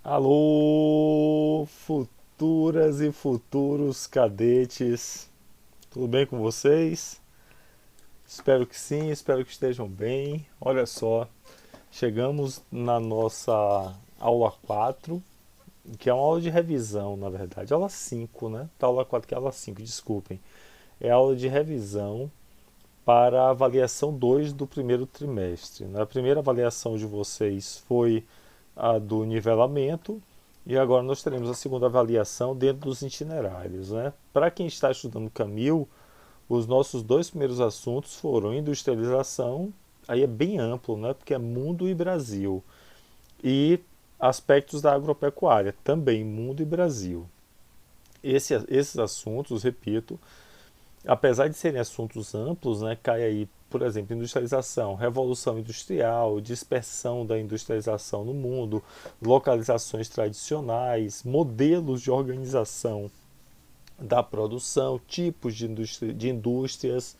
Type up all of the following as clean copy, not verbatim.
Alô, futuras e futuros cadetes, tudo bem com vocês? Espero que sim, espero que estejam bem. Olha só, chegamos na nossa aula 4, que é uma aula de revisão, na verdade. Aula 5, né? Tá, aula 4 que é aula 5, desculpem. É a aula de revisão para a avaliação 2 do primeiro trimestre. A primeira avaliação de vocês foi a do nivelamento e agora nós teremos a segunda avaliação dentro dos itinerários, né? Para quem está estudando Camil, os nossos dois primeiros assuntos foram industrialização, aí é bem amplo, né? Porque é mundo e Brasil, e aspectos da agropecuária, também mundo e Brasil. Esses assuntos, repito, apesar de serem assuntos amplos, né, cai aí, por exemplo, industrialização, revolução industrial, dispersão da industrialização no mundo, localizações tradicionais, modelos de organização da produção, tipos de indústrias,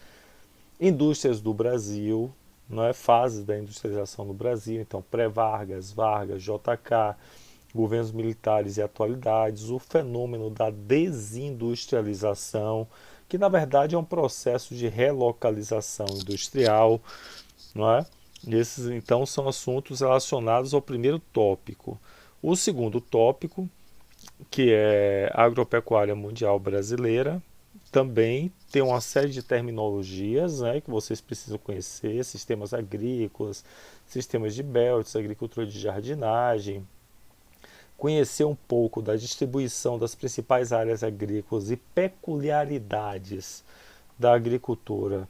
indústrias do Brasil, não é, fases da industrialização no Brasil, então pré-Vargas, Vargas, JK, governos militares e atualidades, o fenômeno da desindustrialização, que na verdade é um processo de relocalização industrial, não é? Esses então são assuntos relacionados ao primeiro tópico. O segundo tópico, que é a agropecuária mundial brasileira, também tem uma série de terminologias, né, que vocês precisam conhecer, sistemas agrícolas, sistemas de belts, agricultura de jardinagem, conhecer um pouco da distribuição das principais áreas agrícolas e peculiaridades da agricultura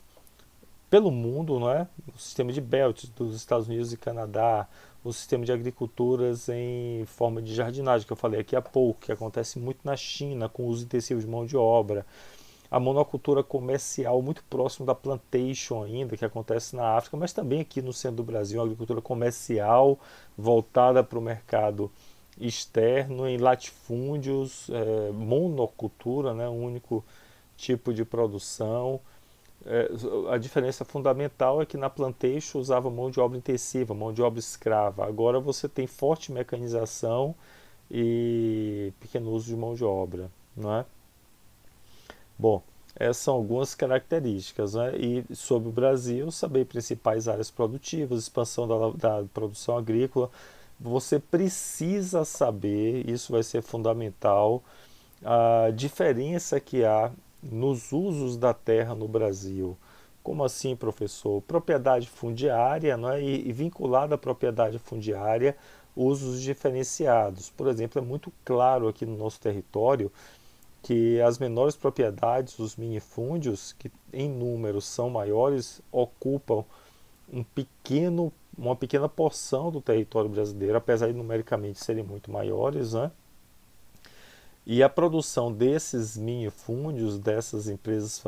pelo mundo, não é? O sistema de belts dos Estados Unidos e Canadá, o sistema de agriculturas em forma de jardinagem, que eu falei aqui há pouco, que acontece muito na China, com o uso intensivo de mão de obra, a monocultura comercial muito próximo da plantation ainda, que acontece na África, mas também aqui no centro do Brasil, uma agricultura comercial voltada para o mercado externo, em latifúndios, monocultura, né, um único tipo de produção. A diferença fundamental é que na plantation usava mão de obra intensiva, mão de obra escrava. Agora você tem forte mecanização e pequeno uso de mão de obra, não é? Bom, essas são algumas características, né? E sobre o Brasil, saber principais áreas produtivas, expansão da produção agrícola. Você precisa saber, isso vai ser fundamental, a diferença que há nos usos da terra no Brasil. Como assim, professor? Propriedade fundiária, não é? E vinculada à propriedade fundiária, usos diferenciados. Por exemplo, é muito claro aqui no nosso território que as menores propriedades, os minifúndios, que em número são maiores, ocupam uma pequena porção do território brasileiro, apesar de numericamente serem muito maiores, né? E a produção desses minifúndios, dessas empresas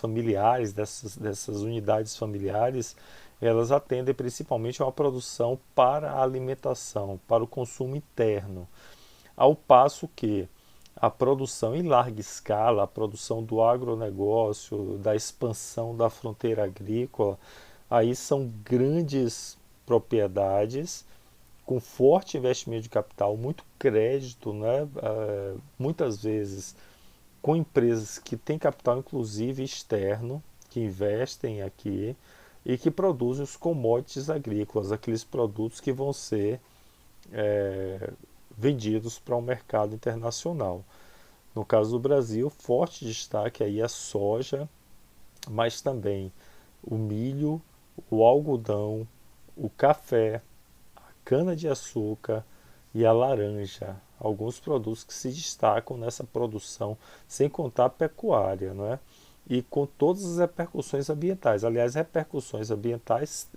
familiares, dessas unidades familiares, elas atendem principalmente a uma produção para a alimentação, para o consumo interno. Ao passo que a produção em larga escala, a produção do agronegócio, da expansão da fronteira agrícola, aí são grandes propriedades com forte investimento de capital, muito crédito, né? Muitas vezes com empresas que têm capital inclusive externo, que investem aqui e que produzem os commodities agrícolas, aqueles produtos que vão ser vendidos para o mercado internacional. No caso do Brasil, forte destaque aí a soja, mas também o milho, o algodão, o café, cana-de-açúcar e a laranja. Alguns produtos que se destacam nessa produção, sem contar a pecuária, não é? E com todas as repercussões ambientais. Aliás, repercussões ambientais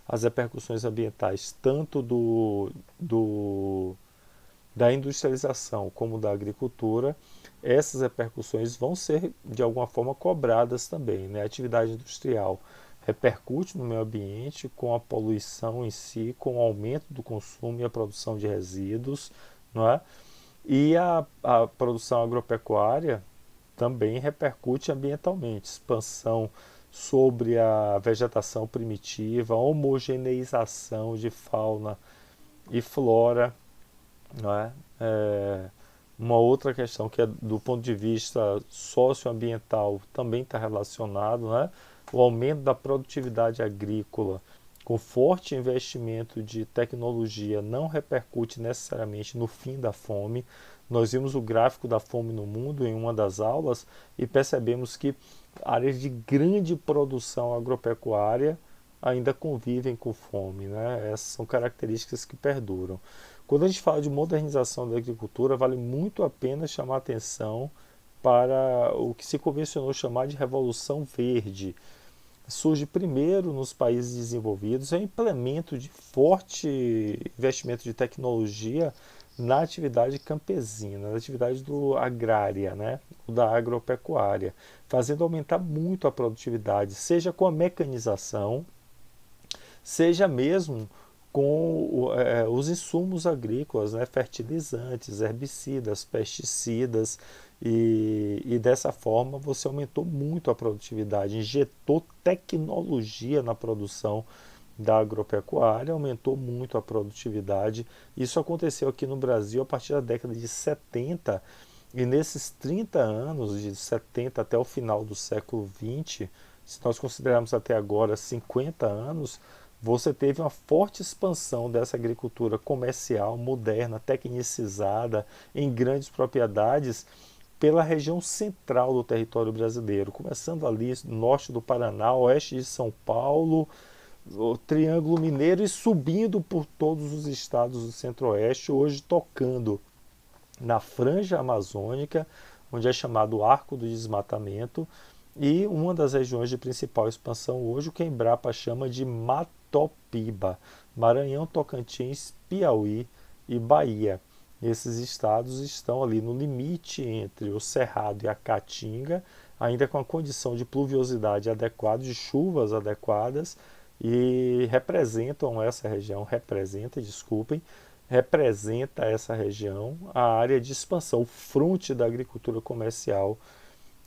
as repercussões ambientais tanto da industrialização como da agricultura, essas repercussões vão ser de alguma forma cobradas também, né? A atividade industrial repercute no meio ambiente com a poluição em si, com o aumento do consumo e a produção de resíduos, não é? E a produção agropecuária também repercute ambientalmente, expansão sobre a vegetação primitiva, homogeneização de fauna e flora, não é? Uma outra questão que é do ponto de vista socioambiental também está relacionado, né? O aumento da produtividade agrícola com forte investimento de tecnologia não repercute necessariamente no fim da fome. Nós vimos o gráfico da fome no mundo em uma das aulas e percebemos que áreas de grande produção agropecuária ainda convivem com fome, né? Essas são características que perduram. Quando a gente fala de modernização da agricultura, vale muito a pena chamar atenção para o que se convencionou chamar de Revolução Verde. Surge primeiro nos países desenvolvidos, é um implemento de forte investimento de tecnologia na atividade campesina, na atividade agrária, né? Da agropecuária, fazendo aumentar muito a produtividade, seja com a mecanização, seja mesmo com os insumos agrícolas, né, fertilizantes, herbicidas, pesticidas, e dessa forma você aumentou muito a produtividade, injetou tecnologia na produção da agropecuária, aumentou muito a produtividade. Isso aconteceu aqui no Brasil a partir da década de 70, e nesses 30 anos, de 70 até o final do século 20, se nós considerarmos até agora 50 anos, você teve uma forte expansão dessa agricultura comercial, moderna, tecnicizada, em grandes propriedades, pela região central do território brasileiro, começando ali no norte do Paraná, oeste de São Paulo, o Triângulo Mineiro e subindo por todos os estados do Centro-Oeste, hoje tocando na franja amazônica, onde é chamado Arco do Desmatamento, e uma das regiões de principal expansão hoje, o que a Embrapa chama de Matopiba, Maranhão, Tocantins, Piauí e Bahia. Esses estados estão ali no limite entre o Cerrado e a Caatinga, ainda com a condição de pluviosidade adequada, de chuvas adequadas, e representam essa região, representa essa região a área de expansão, o fronte da agricultura comercial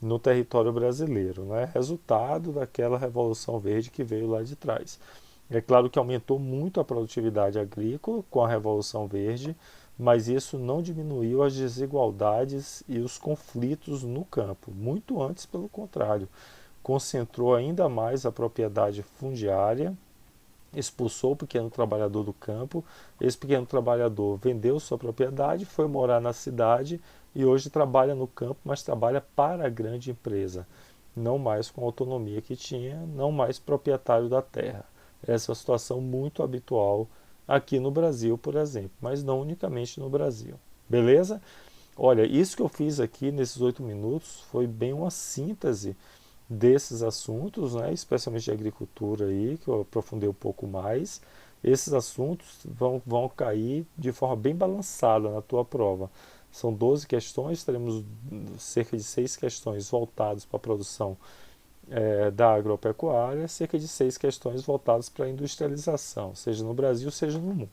no território brasileiro, né? Resultado daquela Revolução Verde que veio lá de trás. É claro que aumentou muito a produtividade agrícola com a Revolução Verde, mas isso não diminuiu as desigualdades e os conflitos no campo. Muito antes, pelo contrário, concentrou ainda mais a propriedade fundiária, expulsou o pequeno trabalhador do campo. Esse pequeno trabalhador vendeu sua propriedade, foi morar na cidade e hoje trabalha no campo, mas trabalha para a grande empresa, não mais com a autonomia que tinha, não mais proprietário da terra. Essa é uma situação muito habitual aqui no Brasil, por exemplo, mas não unicamente no Brasil. Beleza? Olha, isso que eu fiz aqui nesses 8 minutos foi bem uma síntese desses assuntos, né, especialmente de agricultura aí, que eu aprofundei um pouco mais. Esses assuntos vão cair de forma bem balançada na tua prova. São 12 questões, teremos cerca de 6 questões voltadas para a produção da agropecuária, cerca de 6 questões voltadas para a industrialização, seja no Brasil, seja no mundo.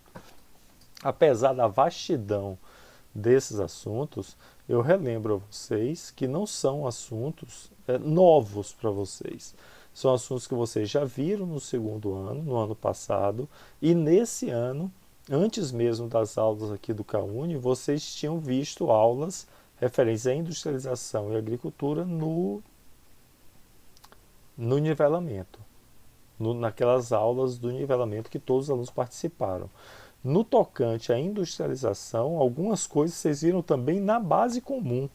Apesar da vastidão desses assuntos, eu relembro a vocês que não são assuntos novos para vocês. São assuntos que vocês já viram no segundo ano, no ano passado, e nesse ano, antes mesmo das aulas aqui do CAUNI, vocês tinham visto aulas referentes à industrialização e agricultura no nivelamento, naquelas aulas do nivelamento que todos os alunos participaram. No tocante à industrialização, algumas coisas vocês viram também na base comum,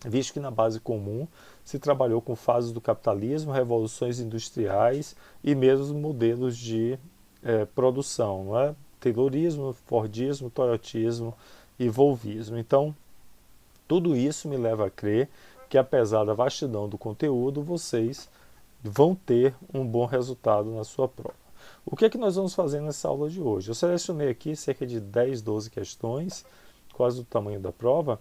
visto que na base comum se trabalhou com fases do capitalismo, revoluções industriais e mesmo modelos de produção, não é? Taylorismo, Fordismo, Toyotismo e Volvismo. Então, tudo isso me leva a crer que, apesar da vastidão do conteúdo, vocês vão ter um bom resultado na sua prova. O que é que nós vamos fazer nessa aula de hoje? Eu selecionei aqui cerca de 10, 12 questões, quase do tamanho da prova,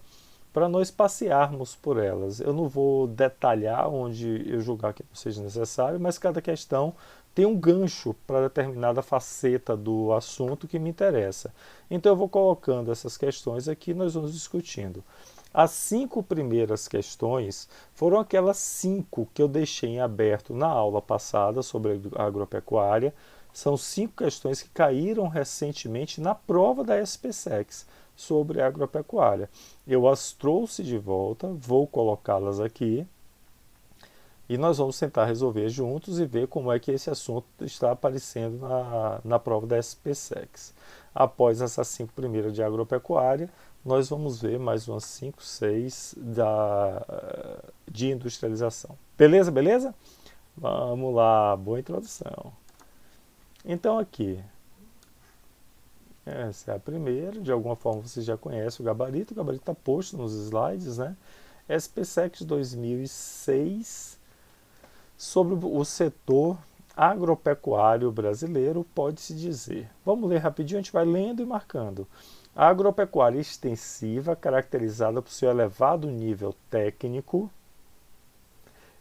para nós passearmos por elas. Eu não vou detalhar onde eu julgar que não seja necessário, mas cada questão tem um gancho para determinada faceta do assunto que me interessa. Então eu vou colocando essas questões aqui e nós vamos discutindo. As 5 primeiras questões foram aquelas 5 que eu deixei em aberto na aula passada sobre a agropecuária. São 5 questões que caíram recentemente na prova da SPSEC sobre agropecuária. Eu as trouxe de volta, vou colocá-las aqui e nós vamos tentar resolver juntos e ver como é que esse assunto está aparecendo na prova da SPSEC. Após essas 5 primeiras de agropecuária, nós vamos ver mais umas 5, 6 de industrialização. Beleza, beleza? Vamos lá, boa introdução. Então aqui, essa é a primeira, de alguma forma você já conhece o gabarito está posto nos slides, né? SPSEC 2006, sobre o setor agropecuário brasileiro, pode-se dizer. Vamos ler rapidinho, a gente vai lendo e marcando. A agropecuária extensiva, caracterizada por seu elevado nível técnico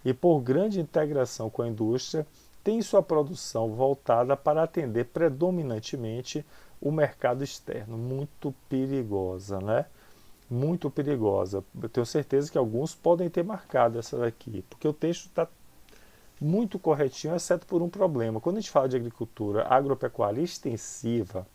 e por grande integração com a indústria, tem sua produção voltada para atender predominantemente o mercado externo. Muito perigosa, né? Muito perigosa. Eu tenho certeza que alguns podem ter marcado essa daqui, porque o texto está muito corretinho, exceto por um problema. Quando a gente fala de agricultura agropecuária extensiva,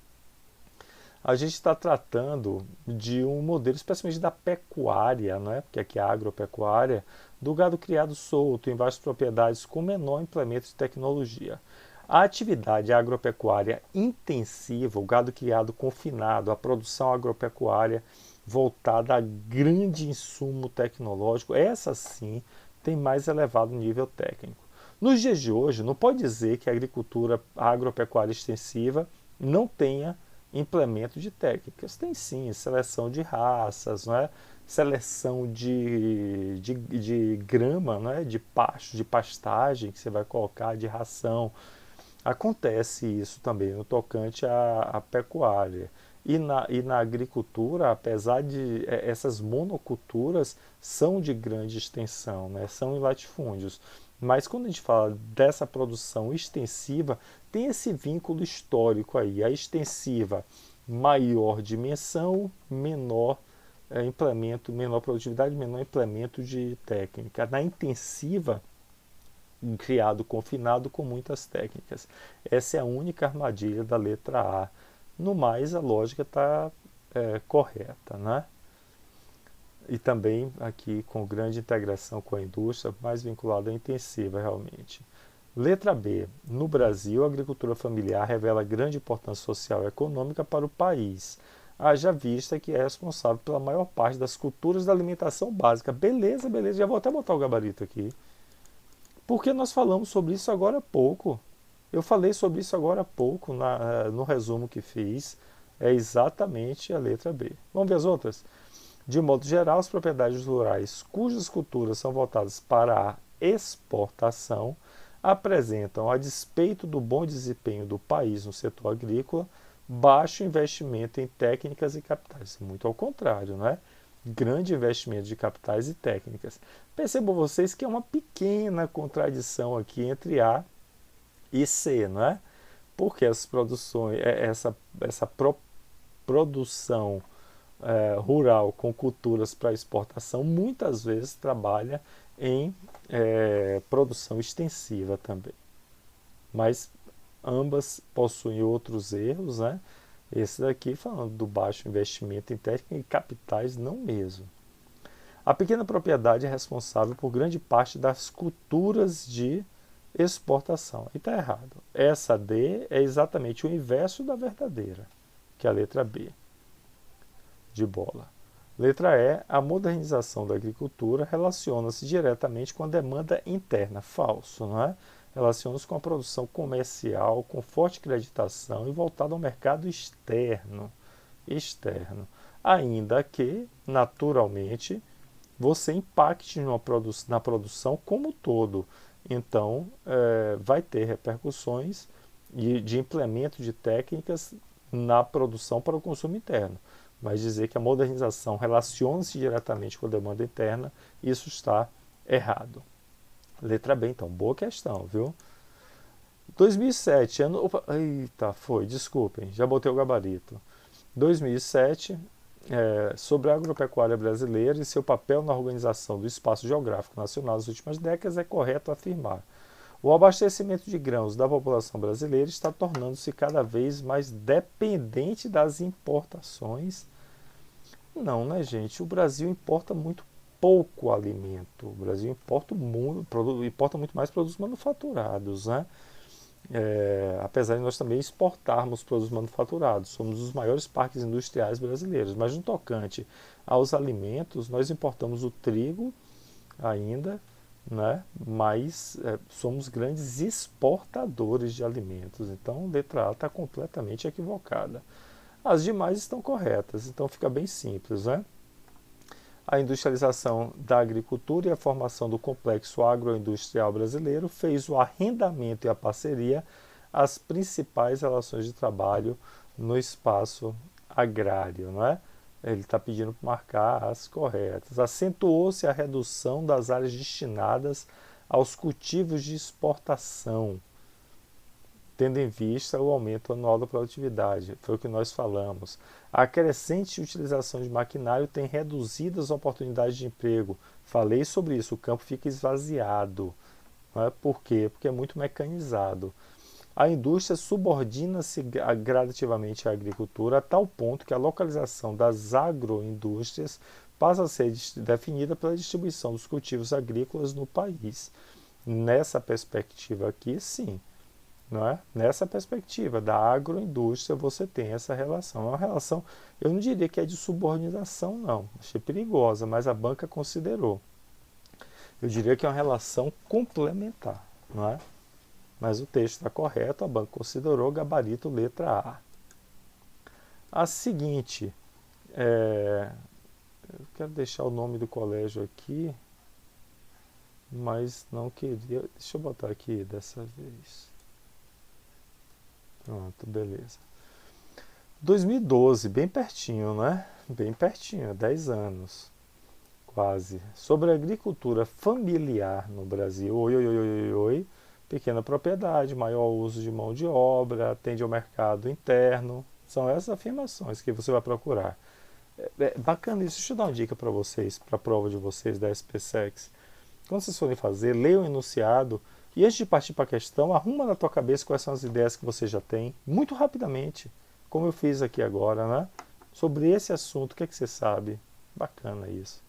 a gente está tratando de um modelo, especialmente da pecuária, né? Porque aqui é a agropecuária, do gado criado solto em várias propriedades com menor implemento de tecnologia. A atividade agropecuária intensiva, o gado criado confinado, a produção agropecuária voltada a grande insumo tecnológico, essa sim tem mais elevado nível técnico. Nos dias de hoje, não pode dizer que a agricultura agropecuária extensiva não tenha implemento de técnicas. Tem sim, seleção de raças, não é? Seleção de grama, não é? De pasto, de pastagem que você vai colocar, de ração. Acontece isso também no tocante à pecuária. E na agricultura, apesar de essas monoculturas são de grande extensão, né? São em latifúndios. Mas quando a gente fala dessa produção extensiva, tem esse vínculo histórico aí. A extensiva, maior dimensão, menor implemento, menor produtividade, menor implemento de técnica. Na intensiva, criado confinado com muitas técnicas. Essa é a única armadilha da letra A. No mais, a lógica está correta, né? E também aqui com grande integração com a indústria, mais vinculada à intensiva realmente. Letra B. No Brasil, a agricultura familiar revela grande importância social e econômica para o país, haja vista que é responsável pela maior parte das culturas da alimentação básica. Beleza, beleza, já vou até botar o gabarito aqui. Porque nós falamos sobre isso agora há pouco. Eu falei sobre isso agora há pouco no resumo que fiz. É exatamente a letra B. Vamos ver as outras? De modo geral, as propriedades rurais cujas culturas são voltadas para a exportação apresentam, a despeito do bom desempenho do país no setor agrícola, baixo investimento em técnicas e capitais. Muito ao contrário, não é? Grande investimento de capitais e técnicas. Percebam vocês que é uma pequena contradição aqui entre A e C, não é? Porque as produções, produção rural com culturas para exportação muitas vezes trabalha em produção extensiva também. Mas ambas possuem outros erros, né? Esse daqui falando do baixo investimento em técnica e capitais, não mesmo. A pequena propriedade é responsável por grande parte das culturas de exportação. E está errado. Essa D é exatamente o inverso da verdadeira, que é a letra B, de bola. Letra E, a modernização da agricultura relaciona-se diretamente com a demanda interna. Falso, não é? Relaciona-se com a produção comercial, com forte creditação e voltada ao mercado externo. Ainda que, naturalmente, você impacte na produção como um todo. Então, vai ter repercussões de implemento de técnicas na produção para o consumo interno. Mas dizer que a modernização relaciona-se diretamente com a demanda interna, isso está errado. Letra B, então, boa questão, viu? 2007, ano... Opa, eita, desculpem, já botei o gabarito. 2007, sobre a agropecuária brasileira e seu papel na organização do espaço geográfico nacional nas últimas décadas, é correto afirmar. O abastecimento de grãos da população brasileira está tornando-se cada vez mais dependente das importações. Não, né, gente? O Brasil importa muito pouco alimento. O Brasil importa muito mais produtos manufaturados, né? Apesar de nós também exportarmos produtos manufaturados, somos os maiores parques industriais brasileiros, mas no tocante aos alimentos, nós importamos o trigo ainda, né? Mas somos grandes exportadores de alimentos, então a letra A está completamente equivocada. As demais estão corretas, então fica bem simples, né? A industrialização da agricultura e a formação do complexo agroindustrial brasileiro fez o arrendamento e a parceria as principais relações de trabalho no espaço agrário, não é? Ele está pedindo para marcar as corretas. Acentuou-se a redução das áreas destinadas aos cultivos de exportação, tendo em vista o aumento anual da produtividade. Foi o que nós falamos. A crescente utilização de maquinário tem reduzido as oportunidades de emprego. Falei sobre isso, o campo fica esvaziado. Não é? Por quê? Porque é muito mecanizado. A indústria subordina-se gradativamente à agricultura a tal ponto que a localização das agroindústrias passa a ser definida pela distribuição dos cultivos agrícolas no país. Nessa perspectiva aqui, sim. Não é? Nessa perspectiva da agroindústria você tem essa relação. É uma relação, eu não diria que é de subordinação, não. Achei perigosa, mas a banca considerou. Eu diria que é uma relação complementar, não é? Mas o texto está correto, a banca considerou gabarito letra A. A seguinte, eu quero deixar o nome do colégio aqui, mas não queria. Deixa eu botar aqui dessa vez. Pronto, beleza. 2012, bem pertinho, né? Bem pertinho, 10 anos, quase. Sobre a agricultura familiar no Brasil. Oi, oi, oi, oi, oi. Pequena propriedade, maior uso de mão de obra, atende ao mercado interno. São essas afirmações que você vai procurar. Bacana isso. Deixa eu dar uma dica para vocês, para a prova de vocês da SPSEX. Quando vocês forem fazer, leiam o enunciado e antes de partir para a questão, arruma na tua cabeça quais são as ideias que você já tem, muito rapidamente, como eu fiz aqui agora, né? Sobre esse assunto, o que é que você sabe? Bacana isso.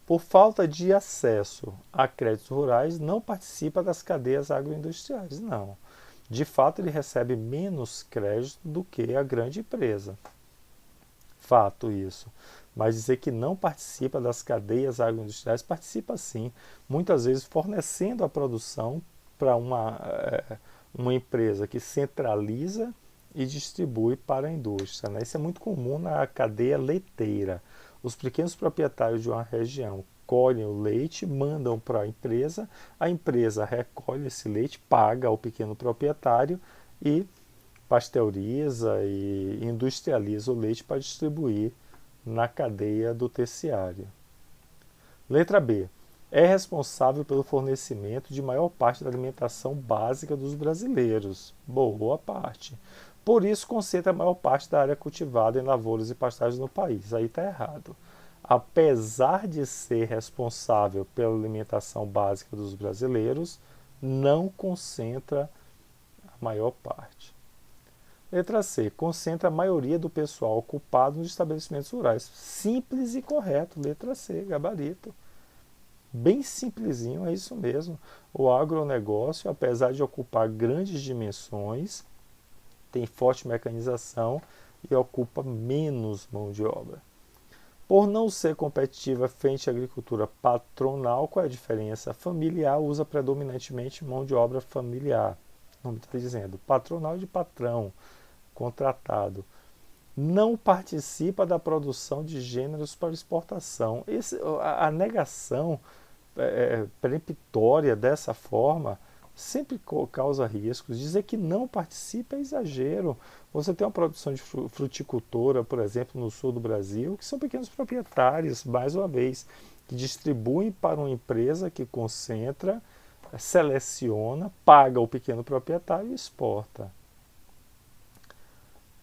Por falta de acesso a créditos rurais, não participa das cadeias agroindustriais. Não. De fato, ele recebe menos crédito do que a grande empresa. Fato isso. Mas dizer que não participa das cadeias agroindustriais, participa sim, muitas vezes fornecendo a produção para uma empresa que centraliza e distribui para a indústria, né? Isso é muito comum na cadeia leiteira. Os pequenos proprietários de uma região colhem o leite, mandam para a empresa recolhe esse leite, paga ao pequeno proprietário e pasteuriza e industrializa o leite para distribuir na cadeia do terciário. Letra B. É responsável pelo fornecimento de maior parte da alimentação básica dos brasileiros. Boa parte. Por isso, concentra a maior parte da área cultivada em lavouras e pastagens no país. Aí está errado. Apesar de ser responsável pela alimentação básica dos brasileiros, não concentra a maior parte. Letra C. Concentra a maioria do pessoal ocupado nos estabelecimentos rurais. Simples e correto. Letra C. Gabarito. Bem simplesinho, é isso mesmo. O agronegócio, apesar de ocupar grandes dimensões, tem forte mecanização e ocupa menos mão de obra. Por não ser competitiva frente à agricultura patronal, qual é a diferença? Familiar usa predominantemente mão de obra familiar. O nome está dizendo patronal de patrão, contratado. Não participa da produção de gêneros para exportação. A negação peremptória dessa forma sempre causa riscos. Dizer que não participa é exagero. Você tem uma produção de fruticultura, por exemplo, no sul do Brasil, que são pequenos proprietários, mais uma vez, que distribuem para uma empresa que concentra, seleciona, paga o pequeno proprietário e exporta.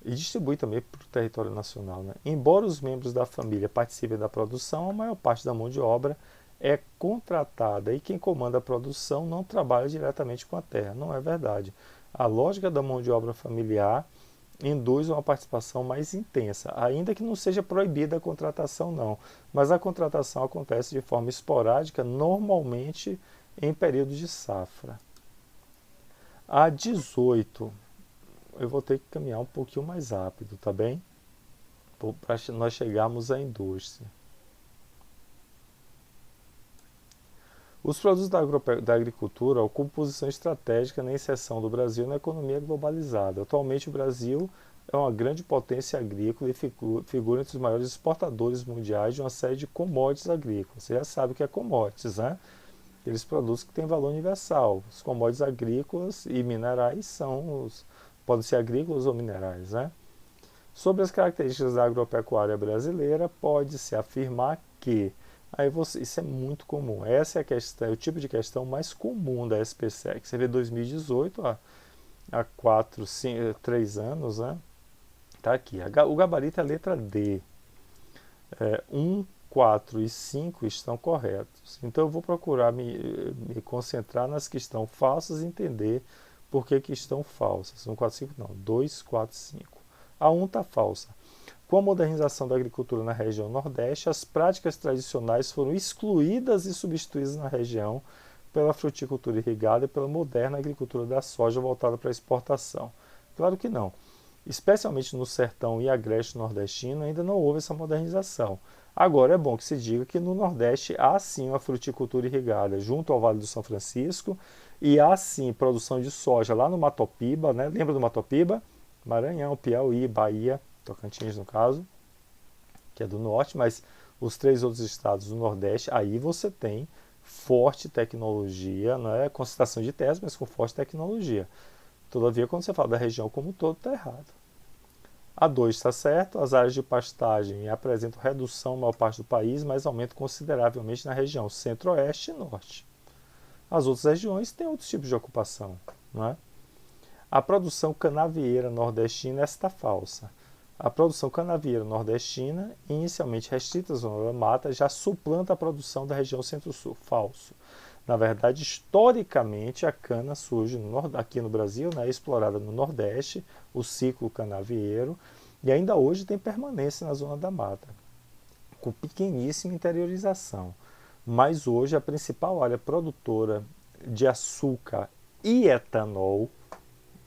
E distribui também para o território nacional, né? Embora os membros da família participem da produção, a maior parte da mão de obra é contratada e quem comanda a produção não trabalha diretamente com a terra. Não é verdade. A lógica da mão de obra familiar induz uma participação mais intensa, ainda que não seja proibida a contratação, não. Mas a contratação acontece de forma esporádica, normalmente em períodos de safra. A 18, eu vou ter que caminhar um pouquinho mais rápido, tá bem? Para nós chegarmos à indústria. Os produtos da agricultura ocupam posição estratégica na inserção do Brasil na economia globalizada. Atualmente, o Brasil é uma grande potência agrícola e figura entre os maiores exportadores mundiais de uma série de commodities agrícolas. Você já sabe o que é commodities, né? Aqueles produtos que têm valor universal. Os commodities agrícolas e minerais podem ser agrícolas ou minerais, né? Sobre as características da agropecuária brasileira, pode-se afirmar que isso é muito comum. Essa é a questão, é o tipo de questão mais comum da SPSEC. Você vê 2018, há 3 anos, né? Tá aqui. O gabarito é a letra D. 1, 4 e 5 estão corretos. Então eu vou procurar me concentrar nas que estão falsas e entender por que estão falsas. 1, 4, 5 não. 2, 4, 5. A 1 está falsa. Com a modernização da agricultura na região Nordeste, as práticas tradicionais foram excluídas e substituídas na região pela fruticultura irrigada e pela moderna agricultura da soja voltada para a exportação. Claro que não. Especialmente no sertão e agreste nordestino, ainda não houve essa modernização. Agora é bom que se diga que no Nordeste há sim uma fruticultura irrigada junto ao Vale do São Francisco e há sim produção de soja lá no Matopiba, né? Lembra do Matopiba? Maranhão, Piauí, Bahia, Tocantins no caso, que é do norte, mas os 3 outros estados do Nordeste, aí você tem forte tecnologia, não é concentração de terras, mas com forte tecnologia. Todavia, quando você fala da região como um todo, está errado. A 2 está certo, as áreas de pastagem apresentam redução na maior parte do país, mas aumentam consideravelmente na região centro-oeste e norte. As outras regiões têm outros tipos de ocupação, não é? A produção canavieira nordestina está falsa. A produção canavieira nordestina, inicialmente restrita à zona da mata, já suplanta a produção da região centro-sul. Falso. Na verdade, historicamente, a cana surge aqui no Brasil, né, explorada no Nordeste, o ciclo canavieiro, e ainda hoje tem permanência na zona da mata, com pequeníssima interiorização. Mas hoje a principal área produtora de açúcar e etanol,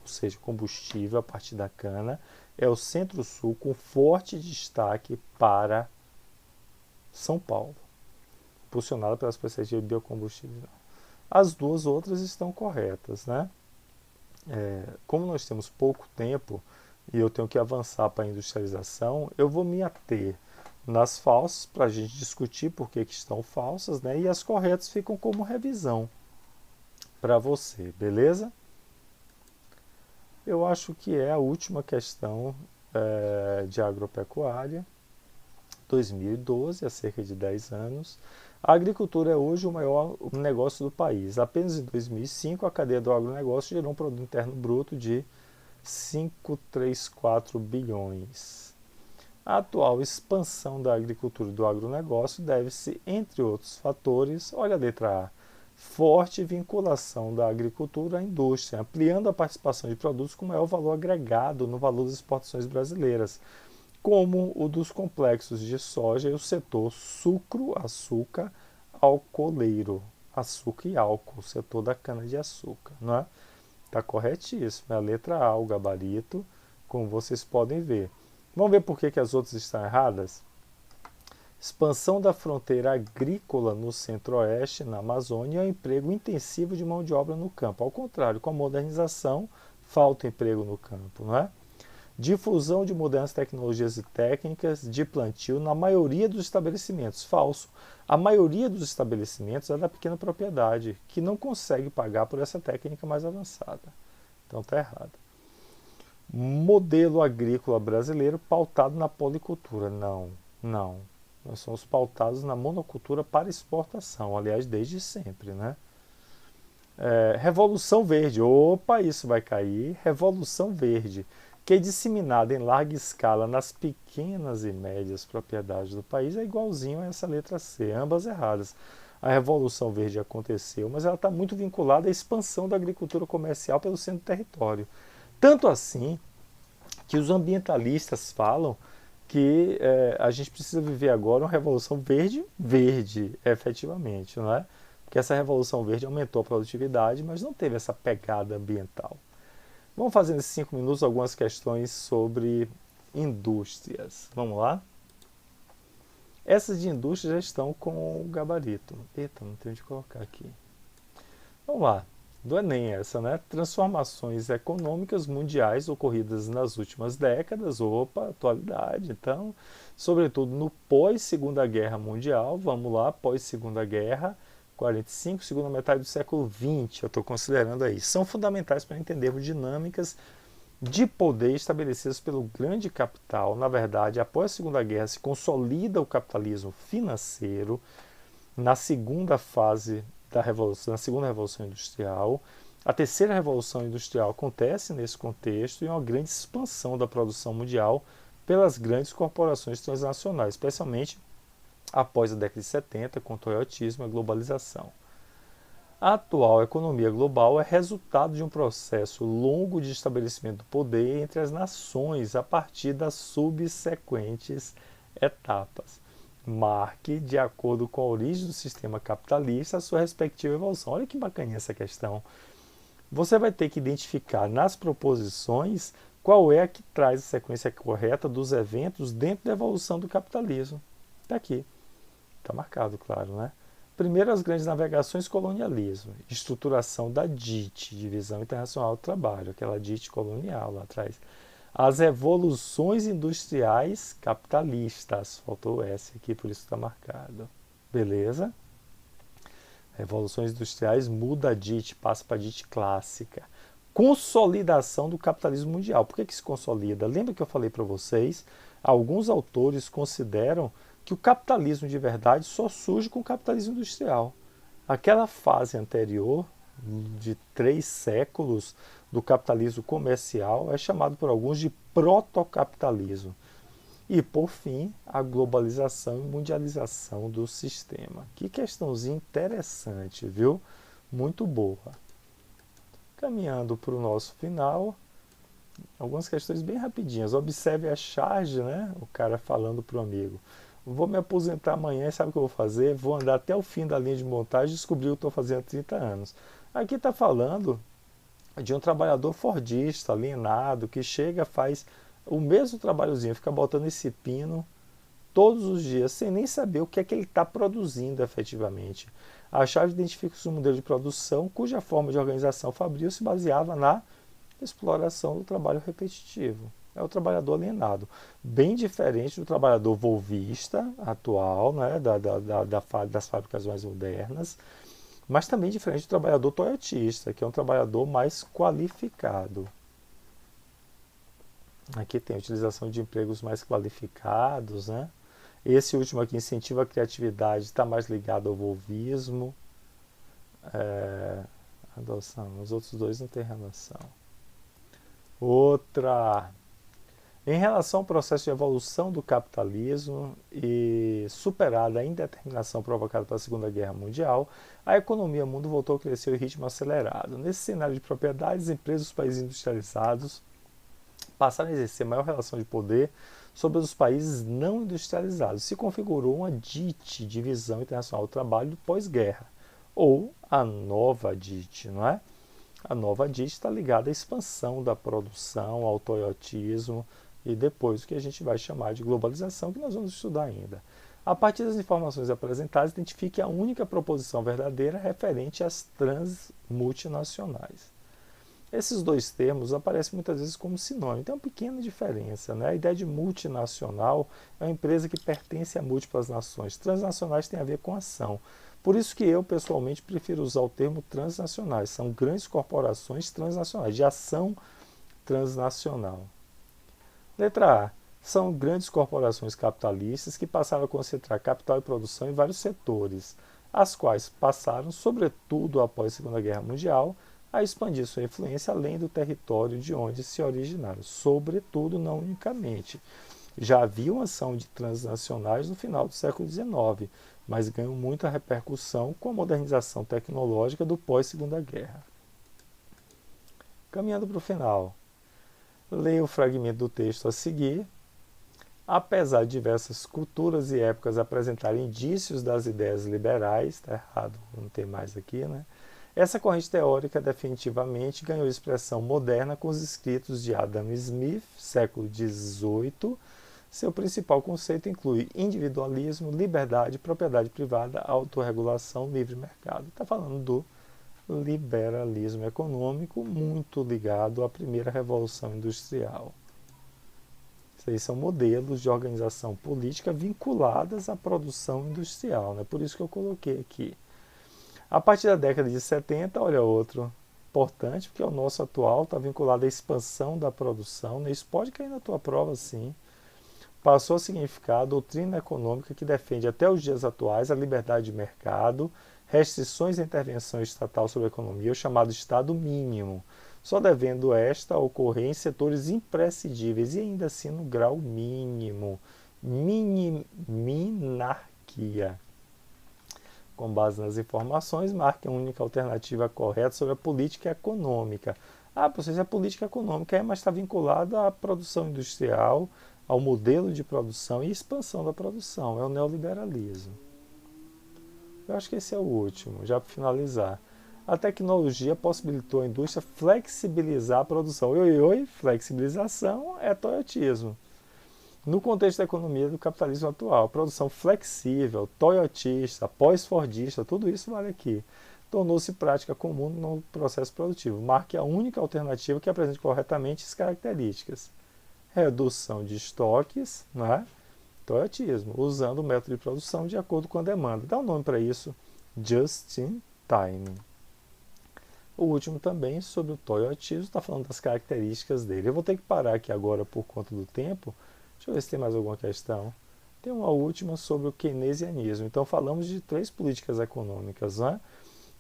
ou seja, combustível a partir da cana, é o Centro-Sul, com forte destaque para São Paulo, impulsionada pelas perspectivas de biocombustíveis. As duas outras estão corretas, né? Como nós temos pouco tempo e eu tenho que avançar para a industrialização, eu vou me ater nas falsas para a gente discutir por que estão falsas, né? E as corretas ficam como revisão para você, beleza? Eu acho que é a última questão de agropecuária, 2012, há cerca de 10 anos. A agricultura é hoje o maior negócio do país. Apenas em 2005, a cadeia do agronegócio gerou um produto interno bruto de 534 bilhões. A atual expansão da agricultura e do agronegócio deve-se, entre outros fatores, olha a letra A, forte vinculação da agricultura à indústria, ampliando a participação de produtos com maior valor agregado no valor das exportações brasileiras, como o dos complexos de soja e o setor sucro-açúcar alcooleiro, açúcar e álcool, o setor da cana-de-açúcar, não é? Está corretíssimo, é a letra A, o gabarito, como vocês podem ver. Vamos ver por que as outras estão erradas? Expansão da fronteira agrícola no centro-oeste, na Amazônia, é um emprego intensivo de mão de obra no campo. Ao contrário, com a modernização, falta emprego no campo, não é? Difusão de modernas tecnologias e técnicas de plantio na maioria dos estabelecimentos. Falso. A maioria dos estabelecimentos é da pequena propriedade, que não consegue pagar por essa técnica mais avançada. Então está errado. Modelo agrícola brasileiro pautado na policultura. Não. Nós somos pautados na monocultura para exportação, aliás, desde sempre, né? Revolução Verde. Opa, isso vai cair. Revolução Verde, que é disseminada em larga escala nas pequenas e médias propriedades do país, é igualzinho a essa letra C, ambas erradas. a Revolução Verde aconteceu, mas ela está muito vinculada à expansão da agricultura comercial pelo centro do território. Tanto assim que os ambientalistas falam que a gente precisa viver agora uma Revolução Verde, verde, efetivamente, não é? Porque essa Revolução Verde aumentou a produtividade, mas não teve essa pegada ambiental. Vamos fazer nesses 5 minutos algumas questões sobre indústrias. Vamos lá? Essas de indústria já estão com o gabarito. Eita, não tenho onde colocar aqui. Vamos lá. Do Enem essa, né? Transformações econômicas mundiais ocorridas nas últimas décadas. Opa, atualidade. Então, sobretudo no pós-Segunda Guerra Mundial. Vamos lá, pós-Segunda Guerra, 45, segunda metade do século XX, eu estou considerando aí. São fundamentais para entendermos dinâmicas de poder estabelecidas pelo grande capital. Na verdade, após a Segunda Guerra se consolida o capitalismo financeiro na segunda fase da revolução, na segunda revolução industrial. A terceira revolução industrial acontece nesse contexto e uma grande expansão da produção mundial pelas grandes corporações transnacionais, especialmente após a década de 70, com o toyotismo e a globalização. A atual economia global é resultado de um processo longo de estabelecimento do poder entre as nações a partir das subsequentes etapas. Marque, de acordo com a origem do sistema capitalista, a sua respectiva evolução. Olha que bacaninha essa questão. Você vai ter que identificar nas proposições qual é a que traz a sequência correta dos eventos dentro da evolução do capitalismo. Está aqui. Está marcado, claro, né? Primeiro, as grandes navegações, colonialismo, estruturação da DIT, Divisão Internacional do Trabalho, aquela DIT colonial lá atrás. As revoluções industriais capitalistas, faltou o S aqui, por isso está marcado. Beleza? Revoluções industriais, muda a DIT, passa para a DIT clássica. Consolidação do capitalismo mundial. Por que se consolida? Lembra que eu falei para vocês? Alguns autores consideram que o capitalismo de verdade só surge com o capitalismo industrial. Aquela fase anterior, de 3 séculos do capitalismo comercial, é chamado por alguns de protocapitalismo. E, por fim, a globalização e mundialização do sistema. Que questãozinha interessante, viu? Muito boa. Caminhando para o nosso final, algumas questões bem rapidinhas. Observe a charge, né? O cara falando para o amigo. Vou me aposentar amanhã e sabe o que eu vou fazer? Vou andar até o fim da linha de montagem e descobrir o que estou fazendo há 30 anos. Aqui está falando de um trabalhador fordista, alienado, que chega, faz o mesmo trabalhozinho, fica botando esse pino todos os dias, sem nem saber o que é que ele está produzindo efetivamente. A chave identifica um modelo de produção cuja forma de organização fabril se baseava na exploração do trabalho repetitivo. É o trabalhador alienado, bem diferente do trabalhador volvista atual, né, das fábricas mais modernas, mas também diferente do trabalhador toyotista, que é um trabalhador mais qualificado. Aqui tem a utilização de empregos mais qualificados, né? Esse último aqui, incentiva a criatividade, está mais ligado ao volvismo. Adoção. Os outros dois não têm relação. Outra. Em relação ao processo de evolução do capitalismo e superada a indeterminação provocada pela Segunda Guerra Mundial, a economia do mundo voltou a crescer em ritmo acelerado. Nesse cenário de propriedades, empresas dos países industrializados passaram a exercer maior relação de poder sobre os países não industrializados. Se configurou uma DIT, Divisão Internacional do Trabalho, pós-guerra, ou a nova DIT, não é? A nova DIT está ligada à expansão da produção, ao toyotismo e depois o que a gente vai chamar de globalização, que nós vamos estudar ainda. A partir das informações apresentadas, identifique a única proposição verdadeira referente às transmultinacionais. Esses dois termos aparecem muitas vezes como sinônimo. Tem uma pequena diferença, né? A ideia de multinacional é uma empresa que pertence a múltiplas nações. Transnacionais tem a ver com ação. Por isso que eu, pessoalmente, prefiro usar o termo transnacionais. São grandes corporações transnacionais, de ação transnacional. Letra A. São grandes corporações capitalistas que passaram a concentrar capital e produção em vários setores, as quais passaram, sobretudo após a Segunda Guerra Mundial, a expandir sua influência além do território de onde se originaram, sobretudo, não unicamente. Já haviam ação de transnacionais no final do século XIX, mas ganhou muita repercussão com a modernização tecnológica do pós-Segunda Guerra. Caminhando para o final, leia o fragmento do texto a seguir. Apesar de diversas culturas e épocas apresentarem indícios das ideias liberais, está errado, não tem mais aqui, né? Essa corrente teórica definitivamente ganhou expressão moderna com os escritos de Adam Smith, século XVIII. Seu principal conceito inclui individualismo, liberdade, propriedade privada, autorregulação, livre mercado. Está falando do liberalismo econômico, muito ligado à primeira revolução industrial. Isso aí são modelos de organização política vinculadas à produção industrial, né? Por isso que eu coloquei aqui. A partir da década de 70, olha outro importante, porque o nosso atual está vinculado à expansão da produção, né? Isso pode cair na tua prova, sim. Passou a significar a doutrina econômica que defende até os dias atuais a liberdade de mercado, restrições à intervenção estatal sobre a economia, o chamado Estado mínimo, só devendo esta ocorrer em setores imprescindíveis e ainda assim no grau mínimo. Minarquia. Com base nas informações, marque a única alternativa correta sobre a política econômica. Ah, professor, a política econômica mas está vinculada à produção industrial, ao modelo de produção e expansão da produção. É o neoliberalismo. Eu acho que esse é o último, já para finalizar. A tecnologia possibilitou à indústria flexibilizar a produção. Flexibilização é toyotismo. No contexto da economia do capitalismo atual, produção flexível, toyotista, pós-fordista, tudo isso vale aqui. Tornou-se prática comum no processo produtivo. Marque a única alternativa que apresente corretamente as características. Redução de estoques, né? Toyotismo, usando o método de produção de acordo com a demanda. Dá um nome para isso, just in time. O último também sobre o toyotismo, está falando das características dele. Eu vou ter que parar aqui agora por conta do tempo. Deixa eu ver se tem mais alguma questão. Tem uma última sobre o keynesianismo. Então falamos de 3 políticas econômicas, né?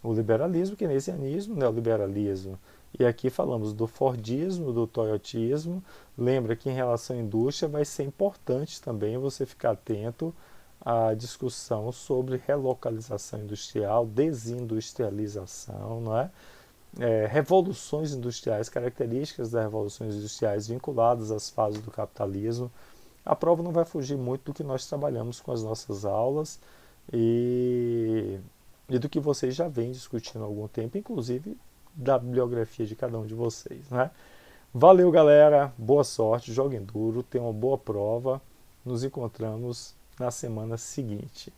O liberalismo, o keynesianismo, o neoliberalismo. E aqui falamos do fordismo, do toyotismo. Lembra que em relação à indústria vai ser importante também você ficar atento à discussão sobre relocalização industrial, desindustrialização, não é? Revoluções industriais, características das revoluções industriais vinculadas às fases do capitalismo. A prova não vai fugir muito do que nós trabalhamos com as nossas aulas e do que vocês já vêm discutindo há algum tempo, inclusive da bibliografia de cada um de vocês, né? Valeu, galera, boa sorte, joguem duro, tenham uma boa prova, nos encontramos na semana seguinte.